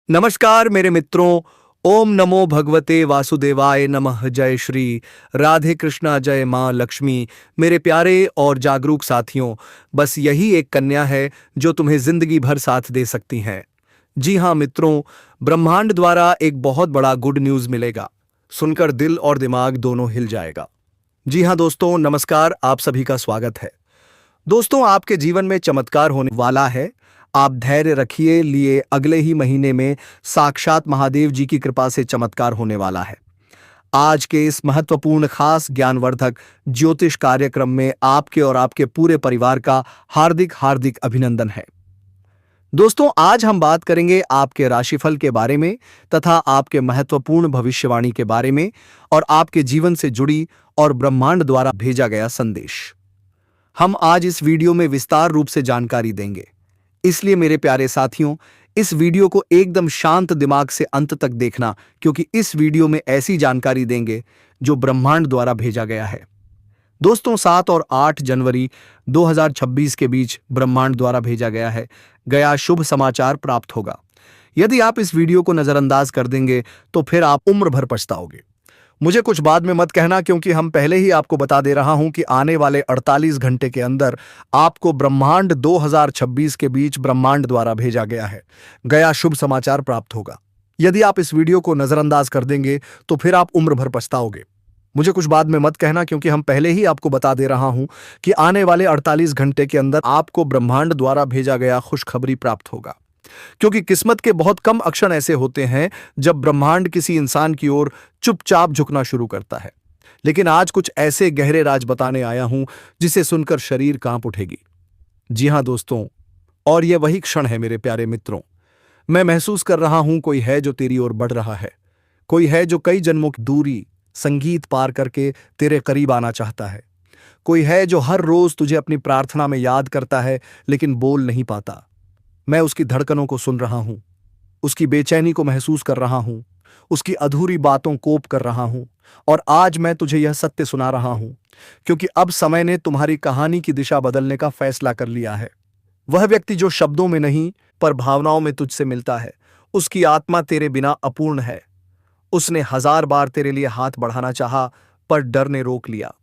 नमस्कार मेरे मित्रों। ओम नमो भगवते वासुदेवाय नमः। जय श्री राधे कृष्णा, जय माँ लक्ष्मी। मेरे प्यारे और जागरूक साथियों, बस यही एक कन्या है जो तुम्हें जिंदगी भर साथ दे सकती हैं। जी हाँ मित्रों, ब्रह्मांड द्वारा एक बहुत बड़ा गुड न्यूज़ मिलेगा। सुनकर दिल और दिमाग दोनों हिल जाएगा। जी हाँ दोस्तों, नमस्कार, आप सभी का स्वागत है। दोस्तों, आपके जीवन में चमत्कार होने वाला है। आप धैर्य रखिए, लिए अगले ही महीने में साक्षात महादेव जी की कृपा से चमत्कार होने वाला है। आज के इस महत्वपूर्ण खास ज्ञानवर्धक ज्योतिष कार्यक्रम में आपके और आपके पूरे परिवार का हार्दिक हार्दिक अभिनंदन है। दोस्तों, आज हम बात करेंगे आपके राशिफल के बारे में तथा आपके महत्वपूर्ण भविष्यवाणी के बारे में और आपके जीवन से जुड़ी और ब्रह्मांड द्वारा भेजा गया संदेश। हम आज इस वीडियो में विस्तार रूप से जानकारी देंगे, इसलिए मेरे प्यारे साथियों, इस वीडियो को एकदम शांत दिमाग से अंत तक देखना, क्योंकि इस वीडियो में ऐसी जानकारी देंगे जो ब्रह्मांड द्वारा भेजा गया है। दोस्तों, 7 और 8 जनवरी 2026 के बीच ब्रह्मांड द्वारा भेजा गया शुभ समाचार प्राप्त होगा। यदि आप इस वीडियो को नजरअंदाज कर देंगे तो फिर आप उम्र भर पछताओगे। मुझे कुछ बाद में मत कहना, क्योंकि हम पहले ही आपको बता दे रहा हूं कि आने वाले 48 घंटे के अंदर आपको ब्रह्मांड 2026 के बीच ब्रह्मांड द्वारा भेजा गया शुभ समाचार प्राप्त होगा। यदि आप इस वीडियो को नजरअंदाज कर देंगे तो फिर आप उम्र भर पछताओगे। मुझे कुछ बाद में मत कहना, क्योंकि हम पहले ही आपको बता दे रहा हूं कि आने वाले 48 घंटे के अंदर आपको ब्रह्मांड द्वारा भेजा गया खुशखबरी प्राप्त होगा। क्योंकि किस्मत के बहुत कम अक्षण ऐसे होते हैं जब ब्रह्मांड किसी इंसान की ओर चुपचाप झुकना शुरू करता है, लेकिन आज कुछ ऐसे गहरे राज बताने आया हूं जिसे सुनकर शरीर कांप उठेगी। जी हां दोस्तों, और यह वही क्षण है मेरे प्यारे मित्रों। मैं महसूस कर रहा हूं कोई है जो तेरी ओर बढ़ रहा है। कोई है जो कई जन्मों की दूरी संगीत पार करके तेरे करीब आना चाहता है। कोई है जो हर रोज तुझे अपनी प्रार्थना में याद करता है लेकिन बोल नहीं पाता। मैं उसकी धड़कनों को सुन रहा हूं, उसकी बेचैनी को महसूस कर रहा हूं, उसकी अधूरी बातों कोप कर रहा हूं, और आज मैं तुझे यह सत्य सुना रहा हूं, क्योंकि अब समय ने तुम्हारी कहानी की दिशा बदलने का फैसला कर लिया है। वह व्यक्ति जो शब्दों में नहीं पर भावनाओं में तुझसे मिलता है, उसकी आत्मा तेरे बिना अपूर्ण है। उसने 1000 बार तेरे लिए हाथ बढ़ाना चाहा, पर डर ने रोक लिया।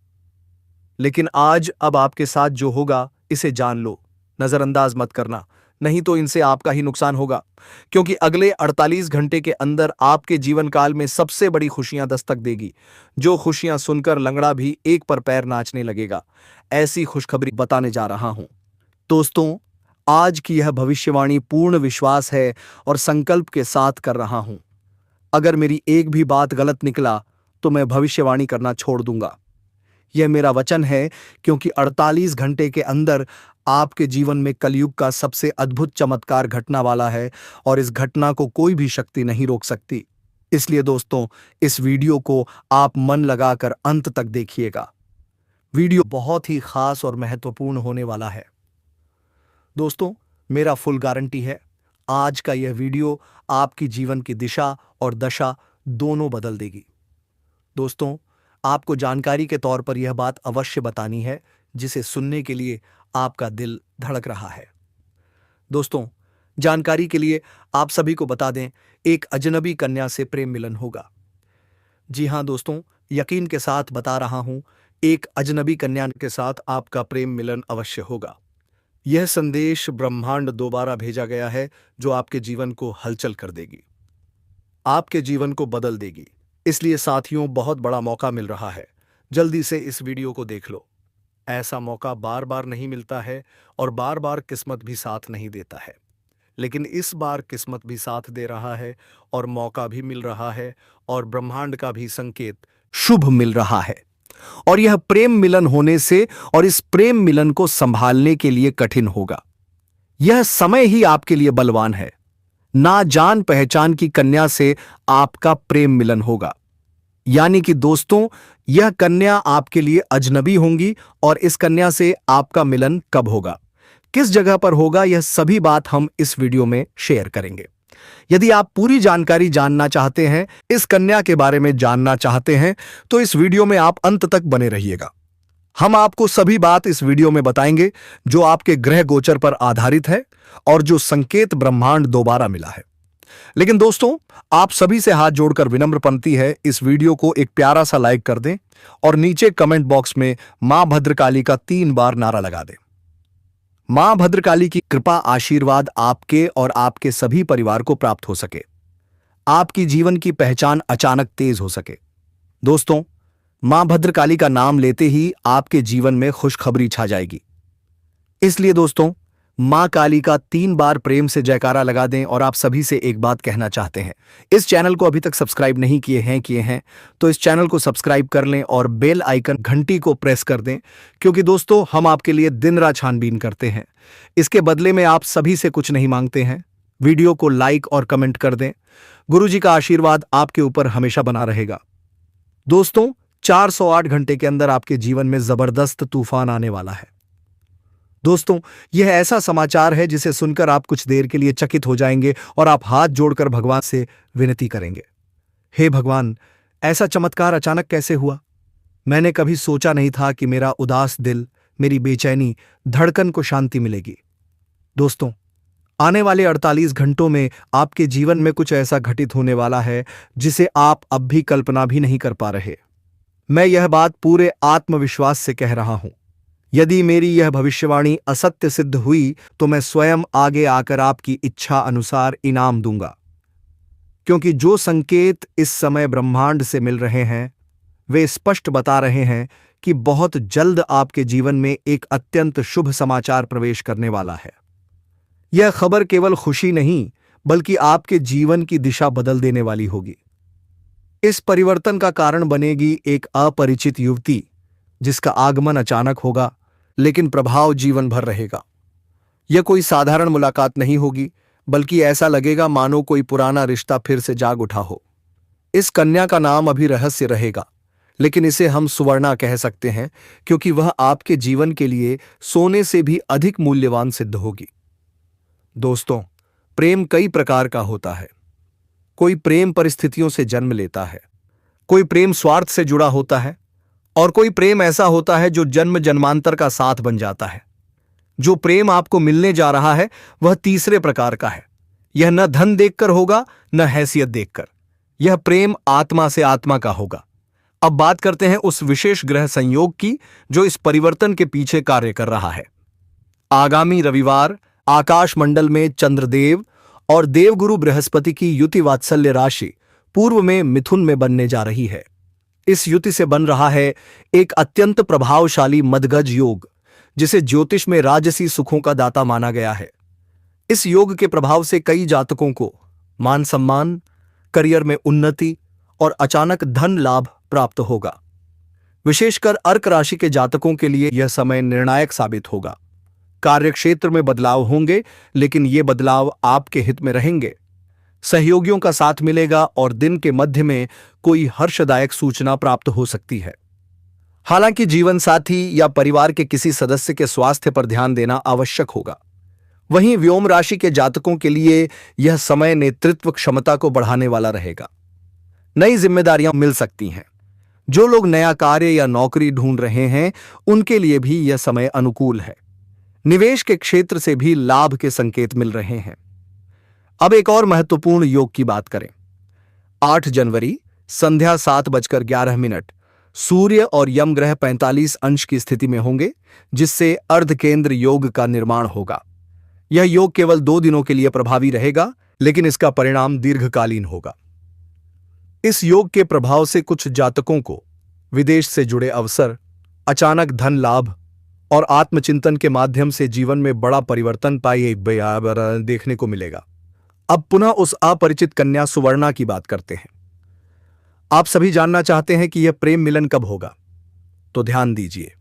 लेकिन आज अब आपके साथ जो होगा, इसे जान लो, नजरअंदाज मत करना, नहीं तो इनसे आपका ही नुकसान होगा। क्योंकि अगले 48 घंटे के अंदर आपके जीवन काल में सबसे बड़ी खुशियां दस्तक देगी, जो खुशियां सुनकर लंगड़ा भी एक पर पैर नाचने लगेगा। ऐसी खुशखबरी बताने जा रहा हूं। दोस्तों, आज की यह भविष्यवाणी पूर्ण विश्वास है और संकल्प के साथ कर रहा हूं। अगर मेरी एक भी बात गलत निकला तो मैं भविष्यवाणी करना छोड़ दूंगा। यह मेरा वचन है, क्योंकि 48 घंटे के अंदर आपके जीवन में कलयुग का सबसे अद्भुत चमत्कार घटना वाला है, और इस घटना को कोई भी शक्ति नहीं रोक सकती। इसलिए दोस्तों, इस वीडियो को आप मन लगाकर अंत तक देखिएगा। वीडियो बहुत ही खास और महत्वपूर्ण होने वाला है। दोस्तों, मेरा फुल गारंटी है, आज का यह वीडियो आपकी जीवन की दिशा और दशा दोनों बदल देगी। दोस्तों, आपको जानकारी के तौर पर यह बात अवश्य बतानी है, जिसे सुनने के लिए आपका दिल धड़क रहा है। दोस्तों, जानकारी के लिए आप सभी को बता दें, एक अजनबी कन्या से प्रेम मिलन होगा। जी हां दोस्तों, यकीन के साथ बता रहा हूं, एक अजनबी कन्या के साथ आपका प्रेम मिलन अवश्य होगा। यह संदेश ब्रह्मांड दोबारा भेजा गया है, जो आपके जीवन को हलचल कर देगी, आपके जीवन को बदल देगी। इसलिए साथियों, बहुत बड़ा मौका मिल रहा है, जल्दी से इस वीडियो को देख लो। ऐसा मौका बार बार नहीं मिलता है और बार बार किस्मत भी साथ नहीं देता है, लेकिन इस बार किस्मत भी साथ दे रहा है और मौका भी मिल रहा है और ब्रह्मांड का भी संकेत शुभ मिल रहा है। और यह प्रेम मिलन होने से और इस प्रेम मिलन को संभालने के लिए कठिन होगा। यह समय ही आपके लिए बलवान है। ना जान पहचान की कन्या से आपका प्रेम मिलन होगा, यानी कि दोस्तों, यह कन्या आपके लिए अजनबी होंगी, और इस कन्या से आपका मिलन कब होगा, किस जगह पर होगा, यह सभी बात हम इस वीडियो में शेयर करेंगे। यदि आप पूरी जानकारी जानना चाहते हैं, इस कन्या के बारे में जानना चाहते हैं, तो इस वीडियो में आप अंत तक बने रहिएगा। हम आपको सभी बात इस वीडियो में बताएंगे जो आपके ग्रह गोचर पर आधारित है और जो संकेत ब्रह्मांड दोबारा मिला है। लेकिन दोस्तों, आप सभी से हाथ जोड़कर विनम्र पंक्ति है, इस वीडियो को एक प्यारा सा लाइक कर दें और नीचे कमेंट बॉक्स में मां भद्रकाली का 3 बार नारा लगा दें। मां भद्रकाली की कृपा आशीर्वाद आपके और आपके सभी परिवार को प्राप्त हो सके, आपकी जीवन की पहचान अचानक तेज हो सके। दोस्तों, मां भद्रकाली का नाम लेते ही आपके जीवन में खुशखबरी छा जाएगी। इसलिए दोस्तों, मां काली का 3 बार प्रेम से जयकारा लगा दें और आप सभी से एक बात कहना चाहते हैं। इस चैनल को अभी तक सब्सक्राइब नहीं किए हैं तो इस चैनल को सब्सक्राइब कर लें और बेल आइकन घंटी को प्रेस कर दें, क्योंकि दोस्तों हम आपके लिए दिन रात छानबीन करते हैं। इसके बदले में आप सभी से कुछ नहीं मांगते हैं। वीडियो को लाइक और कमेंट कर दें। गुरुजी का आशीर्वाद आपके ऊपर हमेशा बना रहेगा। दोस्तों, 408 घंटे के अंदर आपके जीवन में जबरदस्त तूफान आने वाला है। दोस्तों, यह ऐसा समाचार है जिसे सुनकर आप कुछ देर के लिए चकित हो जाएंगे और आप हाथ जोड़कर भगवान से विनती करेंगे, हे भगवान, ऐसा चमत्कार अचानक कैसे हुआ? मैंने कभी सोचा नहीं था कि मेरा उदास दिल, मेरी बेचैनी, धड़कन को शांति मिलेगी। दोस्तों, आने वाले 48 घंटों में आपके जीवन में कुछ ऐसा घटित होने वाला है जिसे आप अब भी कल्पना भी नहीं कर पा रहे। मैं यह बात पूरे आत्मविश्वास से कह रहा हूं। यदि मेरी यह भविष्यवाणी असत्य सिद्ध हुई तो मैं स्वयं आगे आकर आपकी इच्छा अनुसार इनाम दूंगा, क्योंकि जो संकेत इस समय ब्रह्मांड से मिल रहे हैं वे स्पष्ट बता रहे हैं कि बहुत जल्द आपके जीवन में एक अत्यंत शुभ समाचार प्रवेश करने वाला है। यह खबर केवल खुशी नहीं बल्कि आपके जीवन की दिशा बदल देने वाली होगी। इस परिवर्तन का कारण बनेगी एक अपरिचित युवती, जिसका आगमन अचानक होगा लेकिन प्रभाव जीवन भर रहेगा। यह कोई साधारण मुलाकात नहीं होगी, बल्कि ऐसा लगेगा मानो कोई पुराना रिश्ता फिर से जाग उठा हो। इस कन्या का नाम अभी रहस्य रहेगा, लेकिन इसे हम सुवर्णा कह सकते हैं, क्योंकि वह आपके जीवन के लिए सोने से भी अधिक मूल्यवान सिद्ध होगी। दोस्तों, प्रेम कई प्रकार का होता है। कोई प्रेम परिस्थितियों से जन्म लेता है, कोई प्रेम स्वार्थ से जुड़ा होता है और कोई प्रेम ऐसा होता है जो जन्म जन्मांतर का साथ बन जाता है। जो प्रेम आपको मिलने जा रहा है वह तीसरे प्रकार का है। यह न धन देखकर होगा न हैसियत देखकर। यह प्रेम आत्मा से आत्मा का होगा। अब बात करते हैं उस विशेष ग्रह संयोग की जो इस परिवर्तन के पीछे कार्य कर रहा है। आगामी रविवार आकाश मंडल में चंद्रदेव और देवगुरु बृहस्पति की युति वात्सल्य राशि पूर्व में मिथुन में बनने जा रही है। इस युति से बन रहा है एक अत्यंत प्रभावशाली मदगज योग, जिसे ज्योतिष में राजसी सुखों का दाता माना गया है। इस योग के प्रभाव से कई जातकों को मान सम्मान, करियर में उन्नति और अचानक धन लाभ प्राप्त होगा। विशेषकर अर्क राशि के जातकों के लिए यह समय निर्णायक साबित होगा। कार्यक्षेत्र में बदलाव होंगे, लेकिन ये बदलाव आपके हित में रहेंगे। सहयोगियों का साथ मिलेगा और दिन के मध्य में कोई हर्षदायक सूचना प्राप्त हो सकती है। हालांकि जीवन साथी या परिवार के किसी सदस्य के स्वास्थ्य पर ध्यान देना आवश्यक होगा। वहीं व्योम राशि के जातकों के लिए यह समय नेतृत्व क्षमता को बढ़ाने वाला रहेगा। नई जिम्मेदारियां मिल सकती हैं। जो लोग नया कार्य या नौकरी ढूंढ रहे हैं उनके लिए भी यह समय अनुकूल है। निवेश के क्षेत्र से भी लाभ के संकेत मिल रहे हैं। अब एक और महत्वपूर्ण योग की बात करें। 8 जनवरी संध्या 7:11 सूर्य और यम ग्रह 45 अंश की स्थिति में होंगे, जिससे अर्धकेंद्र योग का निर्माण होगा। यह योग केवल 2 दिनों के लिए प्रभावी रहेगा, लेकिन इसका परिणाम दीर्घकालीन होगा। इस योग के प्रभाव से कुछ जातकों को विदेश से जुड़े अवसर, अचानक धन लाभ और आत्मचिंतन के माध्यम से जीवन में बड़ा परिवर्तन देखने को मिलेगा। अब पुनः उस अपरिचित कन्या सुवर्णा की बात करते हैं। आप सभी जानना चाहते हैं कि यह प्रेम मिलन कब होगा, तो ध्यान दीजिए।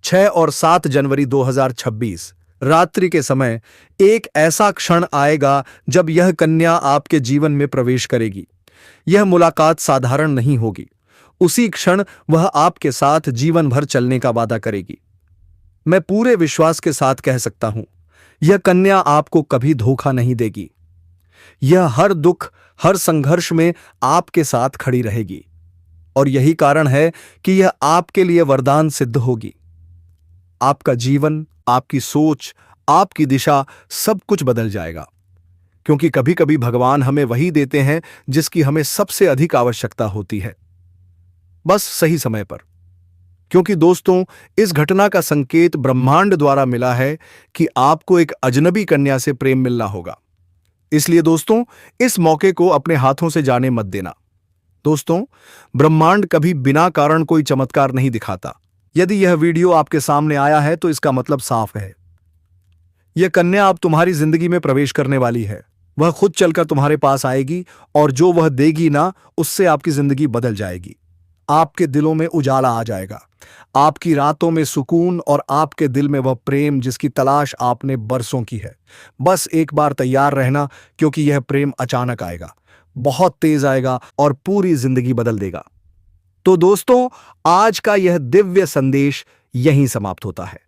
6 और 7 जनवरी 2026 रात्रि के समय एक ऐसा क्षण आएगा जब यह कन्या आपके जीवन में प्रवेश करेगी। यह मुलाकात साधारण नहीं होगी। उसी क्षण वह आपके साथ जीवन भर चलने का वादा करेगी। मैं पूरे विश्वास के साथ कह सकता हूं, यह कन्या आपको कभी धोखा नहीं देगी। यह हर दुख, हर संघर्ष में आपके साथ खड़ी रहेगी और यही कारण है कि यह आपके लिए वरदान सिद्ध होगी। आपका जीवन, आपकी सोच, आपकी दिशा सब कुछ बदल जाएगा, क्योंकि कभी कभी भगवान हमें वही देते हैं जिसकी हमें सबसे अधिक आवश्यकता होती है, बस सही समय पर। क्योंकि दोस्तों, इस घटना का संकेत ब्रह्मांड द्वारा मिला है कि आपको एक अजनबी कन्या से प्रेम मिलना होगा। इसलिए दोस्तों, इस मौके को अपने हाथों से जाने मत देना। दोस्तों, ब्रह्मांड कभी बिना कारण कोई चमत्कार नहीं दिखाता। यदि यह वीडियो आपके सामने आया है तो इसका मतलब साफ है, यह कन्या अब तुम्हारी जिंदगी में प्रवेश करने वाली है। वह खुद चलकर तुम्हारे पास आएगी और जो वह देगी ना, उससे आपकी जिंदगी बदल जाएगी। आपके दिलों में उजाला आ जाएगा, आपकी रातों में सुकून और आपके दिल में वह प्रेम जिसकी तलाश आपने बरसों की है। बस एक बार तैयार रहना, क्योंकि यह प्रेम अचानक आएगा, बहुत तेज आएगा और पूरी जिंदगी बदल देगा। तो दोस्तों, आज का यह दिव्य संदेश यहीं समाप्त होता है।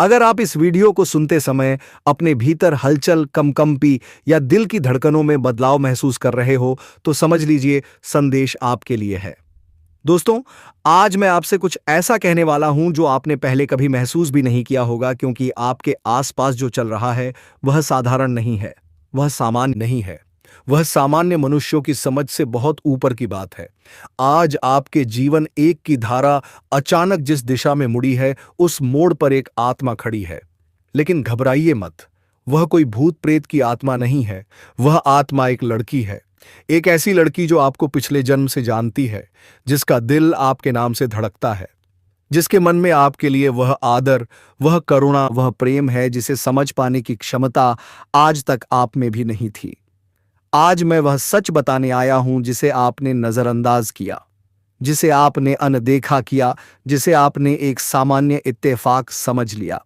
अगर आप इस वीडियो को सुनते समय अपने भीतर हलचल, कंपी या दिल की धड़कनों में बदलाव महसूस कर रहे हो तो समझ लीजिए संदेश आपके लिए है। दोस्तों, आज मैं आपसे कुछ ऐसा कहने वाला हूं जो आपने पहले कभी महसूस भी नहीं किया होगा, क्योंकि आपके आसपास जो चल रहा है वह साधारण नहीं है, वह सामान्य नहीं है, वह सामान्य मनुष्यों की समझ से बहुत ऊपर की बात है। आज आपके जीवन एक की धारा अचानक जिस दिशा में मुड़ी है, उस मोड़ पर एक आत्मा खड़ी है। लेकिन घबराइए मत, वह कोई भूत प्रेत की आत्मा नहीं है, वह आत्मा एक लड़की है। एक ऐसी लड़की जो आपको पिछले जन्म से जानती है, जिसका दिल आपके नाम से धड़कता है, जिसके मन में आपके लिए वह आदर, वह करुणा, वह प्रेम है जिसे समझ पाने की क्षमता आज तक आप में भी नहीं थी। आज मैं वह सच बताने आया हूं जिसे आपने नजरअंदाज किया, जिसे आपने अनदेखा किया, जिसे आपने एक सामान्य इत्तेफाक समझ लिया।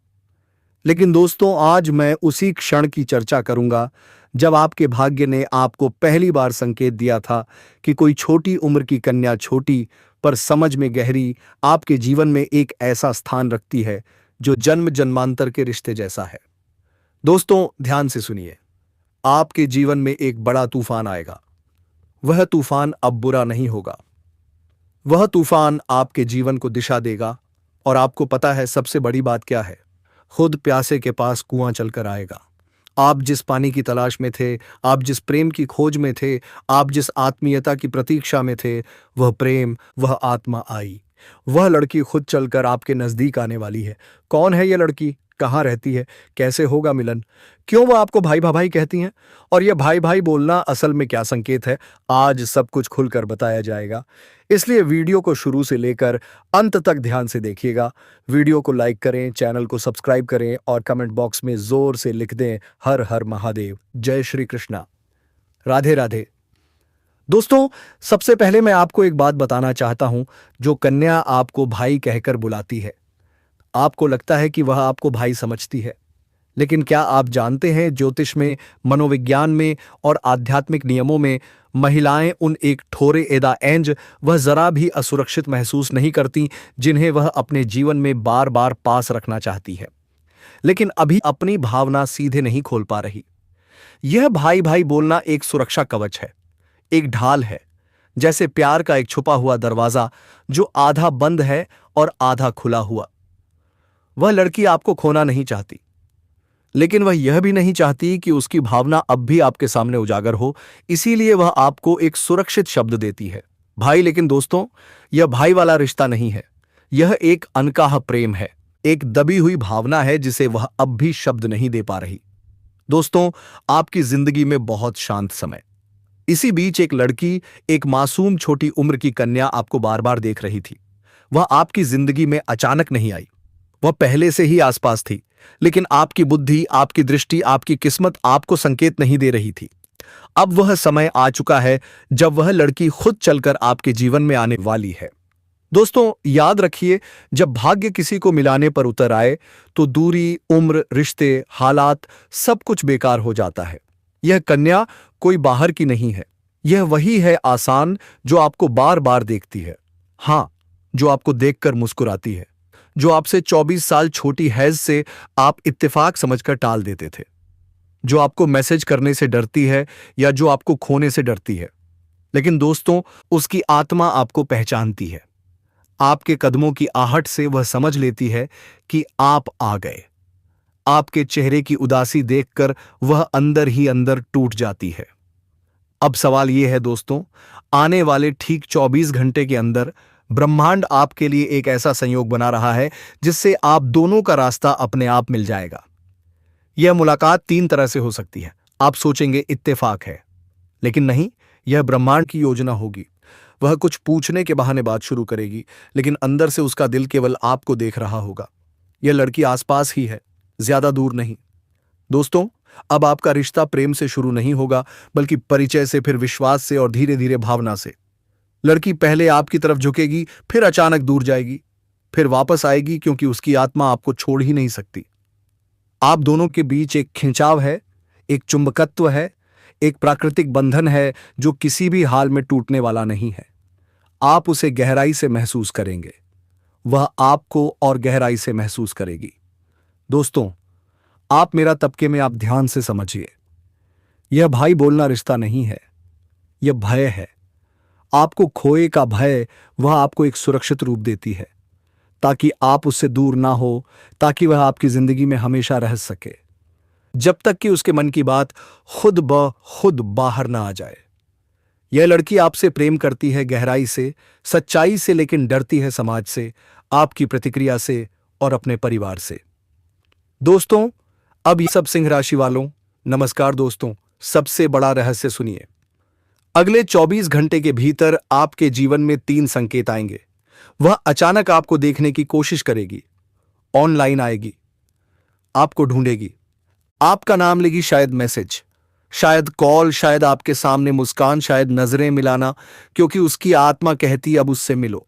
लेकिन दोस्तों, आज मैं उसी क्षण की चर्चा करूंगा जब आपके भाग्य ने आपको पहली बार संकेत दिया था कि कोई छोटी उम्र की कन्या, छोटी पर समझ में गहरी, आपके जीवन में एक ऐसा स्थान रखती है जो जन्म जन्मांतर के रिश्ते जैसा है। दोस्तों, ध्यान से सुनिए, आपके जीवन में एक बड़ा तूफान आएगा। वह तूफान अब बुरा नहीं होगा, वह तूफान आपके जीवन को दिशा देगा। और आपको पता है सबसे बड़ी बात क्या है? खुद प्यासे के पास कुआं चलकर आएगा। आप जिस पानी की तलाश में थे, आप जिस प्रेम की खोज में थे, आप जिस आत्मीयता की प्रतीक्षा में थे, वह प्रेम, वह आत्मा आई। वह लड़की खुद चलकर आपके नजदीक आने वाली है। कौन है यह लड़की? कहाँ रहती है? कैसे होगा मिलन? क्यों वह आपको भाई भाई कहती हैं? और यह भाई भाई बोलना असल में क्या संकेत है? आज सब कुछ खुलकर बताया जाएगा। इसलिए वीडियो को शुरू से लेकर अंत तक ध्यान से देखिएगा। वीडियो को लाइक करें, चैनल को सब्सक्राइब करें और कमेंट बॉक्स में जोर से लिख दें, हर हर महादेव, जय श्री कृष्णा, राधे राधे। दोस्तों, सबसे पहले मैं आपको एक बात बताना चाहता हूं। जो कन्या आपको भाई कहकर बुलाती है, आपको लगता है कि वह आपको भाई समझती है, लेकिन क्या आप जानते हैं ज्योतिष में, मनोविज्ञान में और आध्यात्मिक नियमों में महिलाएं उन एक ठोरे एदा एंज वह जरा भी असुरक्षित महसूस नहीं करती जिन्हें वह अपने जीवन में बार बार पास रखना चाहती है, लेकिन अभी अपनी भावना सीधे नहीं खोल पा रही। यह भाई भाई बोलना एक सुरक्षा कवच है, एक ढाल है, जैसे प्यार का एक छुपा हुआ दरवाजा जो आधा बंद है और आधा खुला हुआ। वह लड़की आपको खोना नहीं चाहती, लेकिन वह यह भी नहीं चाहती कि उसकी भावना अब भी आपके सामने उजागर हो, इसीलिए वह आपको एक सुरक्षित शब्द देती है, भाई। लेकिन दोस्तों, यह भाई वाला रिश्ता नहीं है, यह एक अनकाहा प्रेम है, एक दबी हुई भावना है जिसे वह अब भी शब्द नहीं दे पा रही। दोस्तों, आपकी जिंदगी में बहुत शांत समय, इसी बीच एक लड़की, एक मासूम छोटी उम्र की कन्या आपको बार बार देख रही थी। वह आपकी जिंदगी में अचानक नहीं आई, वह पहले से ही आसपास थी, लेकिन आपकी बुद्धि, आपकी दृष्टि, आपकी किस्मत आपको संकेत नहीं दे रही थी। अब वह समय आ चुका है जब वह लड़की खुद चलकर आपके जीवन में आने वाली है। दोस्तों, याद रखिए, जब भाग्य किसी को मिलाने पर उतर आए तो दूरी, उम्र, रिश्ते, हालात सब कुछ बेकार हो जाता है। यह कन्या कोई बाहर की नहीं है, यह वही है आसान जो आपको बार बार देखती है। हां, जो आपको देखकर मुस्कुराती है, जो आपसे 24 साल छोटी हैज से आप इत्तेफाक समझकर टाल देते थे, जो आपको मैसेज करने से डरती है या जो आपको खोने से डरती है। लेकिन दोस्तों, उसकी आत्मा आपको पहचानती है। आपके कदमों की आहट से वह समझ लेती है कि आप आ गए। आपके चेहरे की उदासी देखकर वह अंदर ही अंदर टूट जाती है। अब सवाल यह है दोस्तों, आने वाले ठीक 24 घंटे के अंदर ब्रह्मांड आपके लिए एक ऐसा संयोग बना रहा है जिससे आप दोनों का रास्ता अपने आप मिल जाएगा। यह मुलाकात 3 तरह से हो सकती है। आप सोचेंगे इत्तेफाक है, लेकिन नहीं, यह ब्रह्मांड की योजना होगी। वह कुछ पूछने के बहाने बात शुरू करेगी, लेकिन अंदर से उसका दिल केवल आपको देख रहा होगा। यह लड़की आसपास ही है, ज्यादा दूर नहीं। दोस्तों, अब आपका रिश्ता प्रेम से शुरू नहीं होगा, बल्कि परिचय से, फिर विश्वास से और धीरे धीरे भावना से। लड़की पहले आपकी तरफ झुकेगी, फिर अचानक दूर जाएगी, फिर वापस आएगी, क्योंकि उसकी आत्मा आपको छोड़ ही नहीं सकती। आप दोनों के बीच एक खिंचाव है, एक चुंबकत्व है, एक प्राकृतिक बंधन है जो किसी भी हाल में टूटने वाला नहीं है। आप उसे गहराई से महसूस करेंगे, वह आपको और गहराई से महसूस करेगी। दोस्तों, आप मेरा तबके में आप ध्यान से समझिए। यह भाई बोलना रिश्ता नहीं है, यह भय है। आपको खोए का भय, वह आपको एक सुरक्षित रूप देती है, ताकि आप उससे दूर ना हो, ताकि वह आपकी जिंदगी में हमेशा रह सके, जब तक कि उसके मन की बात खुद ब खुद बाहर ना आ जाए। यह लड़की आपसे प्रेम करती है, गहराई से, सच्चाई से, लेकिन डरती है समाज से, आपकी प्रतिक्रिया से और अपने परिवार से। दोस्तों, अब ये सब सिंह राशि वालों, नमस्कार दोस्तों। सबसे बड़ा रहस्य सुनिए। अगले 24 घंटे के भीतर आपके जीवन में 3 संकेत आएंगे। वह अचानक आपको देखने की कोशिश करेगी, ऑनलाइन आएगी, आपको ढूंढेगी, आपका नाम लेगी, शायद मैसेज, शायद कॉल, शायद आपके सामने मुस्कान, शायद नजरें मिलाना, क्योंकि उसकी आत्मा कहती अब उससे मिलो,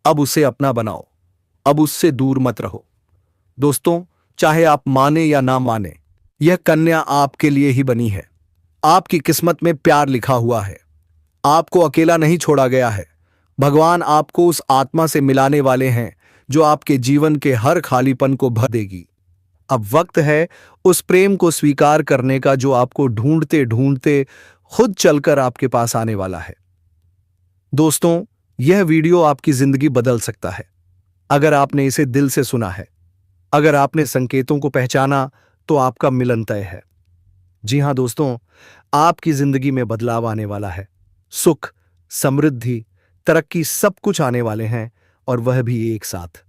अब उसे अपना बनाओ, अब उससे दूर मत रहो। दोस्तों, चाहे आप माने या ना माने, यह कन्या आपके लिए ही बनी है। आपकी किस्मत में प्यार लिखा हुआ है। आपको अकेला नहीं छोड़ा गया है। भगवान आपको उस आत्मा से मिलाने वाले हैं जो आपके जीवन के हर खालीपन को भर देगी। अब वक्त है उस प्रेम को स्वीकार करने का जो आपको ढूंढते ढूंढते खुद चलकर आपके पास आने वाला है। दोस्तों, यह वीडियो आपकी जिंदगी बदल सकता है अगर आपने इसे दिल से सुना है। अगर आपने संकेतों को पहचाना तो आपका मिलन तय है। जी हां दोस्तों, आपकी जिंदगी में बदलाव आने वाला है। सुख, समृद्धि, तरक्की, सब कुछ आने वाले हैं, और वह भी एक साथ।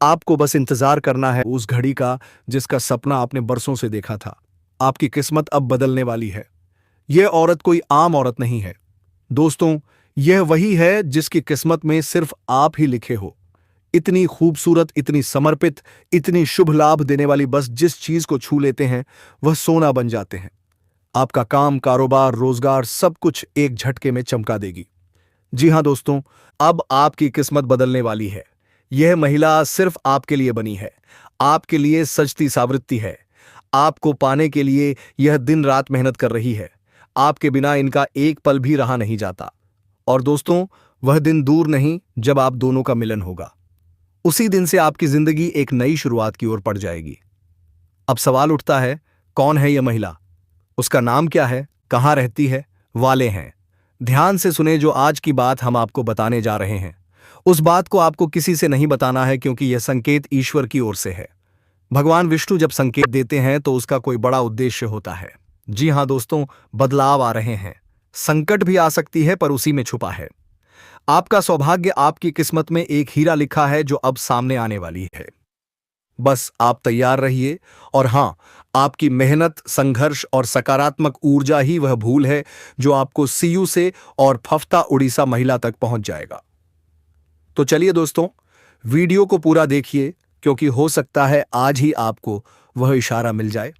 आपको बस इंतजार करना है उस घड़ी का जिसका सपना आपने बरसों से देखा था। आपकी किस्मत अब बदलने वाली है। यह औरत कोई आम औरत नहीं है दोस्तों, यह वही है जिसकी किस्मत में सिर्फ आप ही लिखे हो। इतनी खूबसूरत, इतनी समर्पित, इतनी शुभ लाभ देने वाली, बस जिस चीज को छू लेते हैं वह सोना बन जाते हैं। आपका काम, कारोबार, रोजगार, सब कुछ एक झटके में चमका देगी। जी हां दोस्तों, अब आपकी किस्मत बदलने वाली है। यह महिला सिर्फ आपके लिए बनी है, आपके लिए सजती सावृत्ति है। आपको पाने के लिए यह दिन रात मेहनत कर रही है। आपके बिना इनका एक पल भी रहा नहीं जाता। और दोस्तों, वह दिन दूर नहीं जब आप दोनों का मिलन होगा। उसी दिन से आपकी जिंदगी एक नई शुरुआत की ओर पड़ जाएगी। अब सवाल उठता है, कौन है यह महिला? उसका नाम क्या है? कहां रहती है? वाले हैं। ध्यान से सुने, जो आज की बात हम आपको बताने जा रहे हैं, उस बात को आपको किसी से नहीं बताना है, क्योंकि यह संकेत ईश्वर की ओर से है। भगवान विष्णु जब संकेत देते हैं तो उसका कोई बड़ा उद्देश्य होता है। जी हां दोस्तों, बदलाव आ रहे हैं। संकट भी आ सकती है, पर उसी में छुपा है आपका सौभाग्य। आपकी किस्मत में एक हीरा लिखा है जो अब सामने आने वाली है। बस आप तैयार रहिए। और हां, आपकी मेहनत, संघर्ष और सकारात्मक ऊर्जा ही वह भूल है जो आपको सीयू से और फफ्ता उड़ीसा महिला तक पहुंच जाएगा। तो चलिए दोस्तों, वीडियो को पूरा देखिए, क्योंकि हो सकता है आज ही आपको वह इशारा मिल जाए,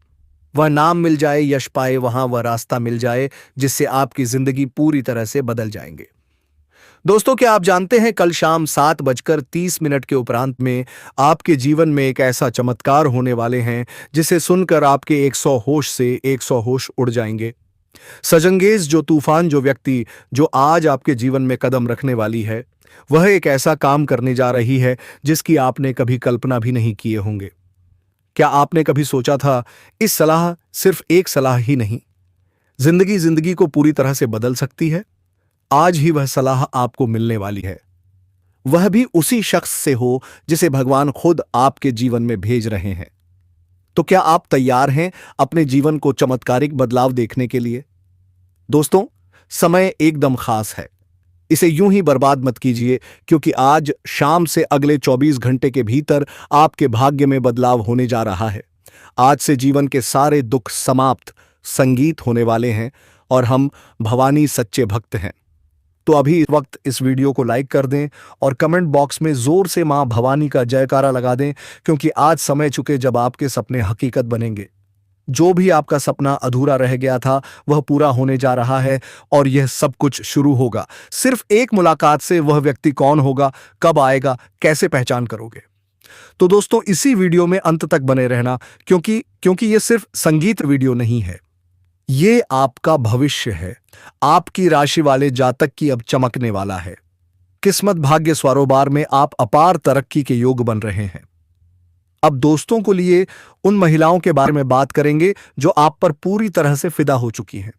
वह नाम मिल जाए, यश पाए, वहां वह रास्ता मिल जाए जिससे आपकी जिंदगी पूरी तरह से बदल जाएंगे। दोस्तों, क्या आप जानते हैं, कल शाम 7:30 के उपरांत में आपके जीवन में एक ऐसा चमत्कार होने वाले हैं जिसे सुनकर आपके 100 होश से 100 होश उड़ जाएंगे। सजंगेज जो तूफान, जो व्यक्ति जो आज आपके जीवन में कदम रखने वाली है, वह एक ऐसा काम करने जा रही है जिसकी आपने कभी कल्पना भी नहीं किए होंगे। क्या आपने कभी सोचा था इस सलाह सिर्फ एक सलाह ही नहीं, जिंदगी को पूरी तरह से बदल सकती है? आज ही वह सलाह आपको मिलने वाली है। वह भी उसी शख्स से हो जिसे भगवान खुद आपके जीवन में भेज रहे हैं। तो क्या आप तैयार हैं अपने जीवन को चमत्कारिक बदलाव देखने के लिए? दोस्तों, समय एकदम खास है। इसे यूं ही बर्बाद मत कीजिए, क्योंकि आज शाम से अगले 24 घंटे के भीतर आपके भाग्य में बदलाव होने जा रहा है। आज से जीवन के सारे दुख समाप्त, संगीत होने वाले हैं और हम भवानी सच्चे भक्त हैं। तो अभी इस वक्त इस वीडियो को लाइक कर दें और कमेंट बॉक्स में जोर से मां भवानी का जयकारा लगा दें, क्योंकि आज समय चुके जब आपके सपने हकीकत बनेंगे। जो भी आपका सपना अधूरा रह गया था वह पूरा होने जा रहा है और यह सब कुछ शुरू होगा। सिर्फ एक मुलाकात से। वह व्यक्ति कौन होगा, कब आएगा, कैसे पहचान करोगे? तो दोस्तों, इसी वीडियो में अंत तक बने रहना, क्योंकि यह सिर्फ संगीत वीडियो नहीं है। ये आपका भविष्य है। आपकी राशि वाले जातक की अब चमकने वाला है। किस्मत भाग्य स्वरोबार में आप अपार तरक्की के योग बन रहे हैं। अब दोस्तों को लिए उन महिलाओं के बारे में बात करेंगे जो आप पर पूरी तरह से फिदा हो चुकी हैं।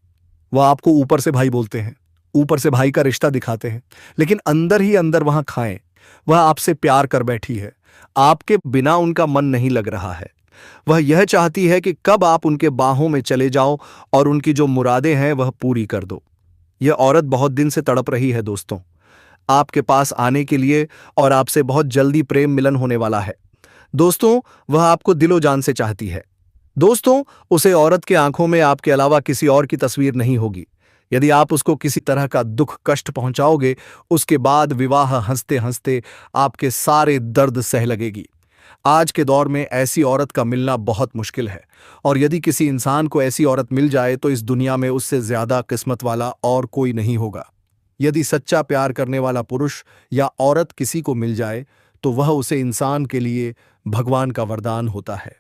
वह आपको ऊपर से भाई बोलते हैं, ऊपर से भाई का रिश्ता दिखाते हैं, लेकिन अंदर ही अंदर वहां खाएं। वह आपसे प्यार कर बैठी है। आपके बिना उनका मन नहीं लग रहा है। वह यह चाहती है कि कब आप उनके बाहों में चले जाओ और उनकी जो मुरादें हैं वह पूरी कर दो। यह औरत बहुत दिन से तड़प रही है दोस्तों, आपके पास आने के लिए, और आपसे बहुत जल्दी प्रेम मिलन होने वाला है। दोस्तों, वह आपको दिलो जान से चाहती है। दोस्तों, उसे औरत के आंखों में आपके अलावा किसी और की तस्वीर नहीं होगी। यदि आप उसको किसी तरह का दुख कष्ट पहुंचाओगे, उसके बाद विवाह हंसते हंसते आपके सारे दर्द सह लगेगी। आज के दौर में ऐसी औरत का मिलना बहुत मुश्किल है, और यदि किसी इंसान को ऐसी औरत मिल जाए तो इस दुनिया में उससे ज्यादा किस्मत वाला और कोई नहीं होगा। यदि सच्चा प्यार करने वाला पुरुष या औरत किसी को मिल जाए तो वह उसे इंसान के लिए भगवान का वरदान होता है।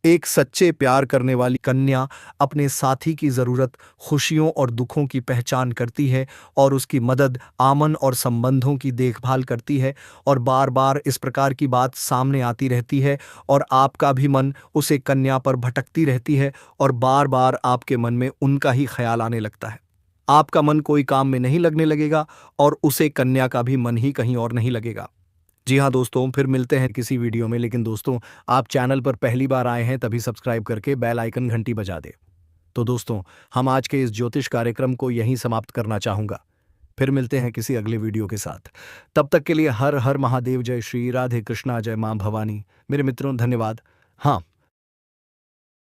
एक सच्चे प्यार करने वाली कन्या अपने साथी की जरूरत, खुशियों और दुखों की पहचान करती है और उसकी मदद, आमन और संबंधों की देखभाल करती है, और बार बार इस प्रकार की बात सामने आती रहती है और आपका भी मन उसे कन्या पर भटकती रहती है और बार बार आपके मन में उनका ही ख्याल आने लगता है। आपका मन कोई काम में नहीं लगने लगेगा और उसे कन्या का भी मन ही कहीं और नहीं लगेगा। जी हाँ दोस्तों, फिर मिलते हैं किसी वीडियो में। लेकिन दोस्तों, आप चैनल पर पहली बार आए हैं तभी सब्सक्राइब करके बेल आइकन घंटी बजा दे। तो दोस्तों, हम आज के इस ज्योतिष कार्यक्रम को यहीं समाप्त करना चाहूंगा। फिर मिलते हैं किसी अगले वीडियो के साथ। तब तक के लिए हर हर महादेव, जय श्री राधे कृष्णा, जय मां भवानी। मेरे मित्रों, धन्यवाद। हाँ,